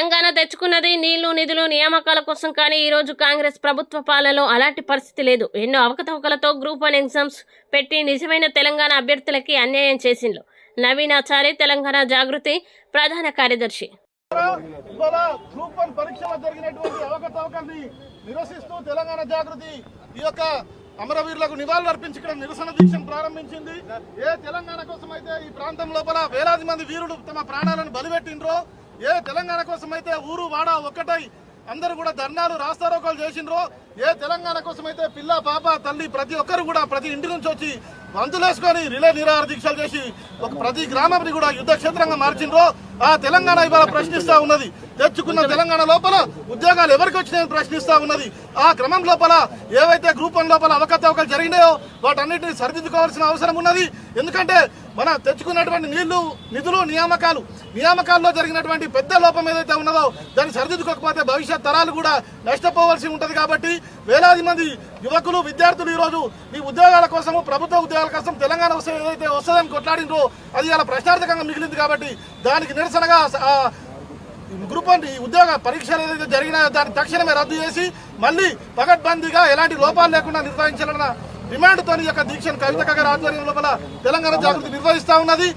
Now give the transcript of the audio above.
తెలంగాణ తెచ్చుకున్నది నీళ్లు నిధులు నియామకాల కోసం. కానీ ఈ రోజు కాంగ్రెస్ ప్రభుత్వ పాలనలో అలాంటి పరిస్థితి లేదు. ఎన్నో అవకతవకలతో గ్రూప్ 1 ఎగ్జామ్స్ పెట్టి నిజమైన తెలంగాణ అభ్యర్థులకి అన్యాయం చేసిండ్రు. నవీనాచారి, తెలంగాణ జాగృతి ప్రధాన కార్యదర్శి. గ్రూప్ 1 పరీక్షలో జరిగినటువంటి అవకతవకల్ని నిరసిస్తూ తెలంగాణ జాగృతి ఈ యొక్క అమరవీరులకు నివాళులు అర్పించి ఇక్కడ నిరసన దీక్షను ప్రారంభించింది. ఏ తెలంగాణ కోసం అయితే ఈ ప్రాంతం లోపల వేలాది మంది వీరులు తమ ప్రాణాలను బలిపెట్టిండ్రో, ఏ తెలంగాణ కోసం అయితే ఊరు వాడ ఒక్కటై అందరూ కూడా ధర్నాలు రాస్తారోకాలు చేసిండ్రో, ఏ తెలంగాణ కోసం అయితే పిల్ల పాప తల్లి ప్రతి ఒక్కరు కూడా ప్రతి ఇంటి నుంచి వచ్చి వంతులేసుకొని రిలే నిరాహార దీక్షలు చేసి ఒక ప్రతి గ్రామాన్ని కూడా యుద్ధ క్షేత్రంగా మార్చిండ్రో, ఆ తెలంగాణ ఇవాళ ప్రశ్నిస్తా ఉన్నది. తెచ్చుకున్న తెలంగాణ లోపల ఉద్యోగాలు ఎవరికి వచ్చినాయని ప్రశ్నిస్తా ఉన్నది. ఆ క్రమం లోపల ఏవైతే గ్రూప్ 1 లోపల అవకతవకలు జరిగినాయో వాటన్నిటిని సరిదిద్దుకోవాల్సిన అవసరం ఉన్నది. ఎందుకంటే మన తెచ్చుకున్నటువంటి నీళ్లు నిధులు నియామకాల్లో జరిగినటువంటి పెద్ద లోపం ఏదైతే ఉన్నదో దాన్ని సరిదిద్దుకోకపోతే భవిష్యత్ తరాలు కూడా నష్టపోవాల్సి ఉంటుంది. కాబట్టి వేలాది మంది యువకులు విద్యార్థులు ఈరోజు ఈ ఉద్యోగాల కోసము ప్రభుత్వ ఉద్యోగాల కోసం తెలంగాణ ఏదైతే వస్తుందని కొట్లాడినో అది ఇలా ప్రశ్నార్థకంగా మిగిలింది. కాబట్టి దానికి నిరసనగా గ్రూప్ 1 ఉద్యోగ పరీక్షలు ఏదైతే జరిగినాయో దాన్ని తక్షణమే రద్దు చేసి మళ్ళీ పకడ్బందీగా ఎలాంటి లోపాలు లేకుండా నిర్వహించాలన్న డిమాండ్తో ఈ యొక్క దీక్షను కవిత గారి ఆధ్వర్యం లోపల తెలంగాణ జాగృతి నిర్వహిస్తా ఉన్నది.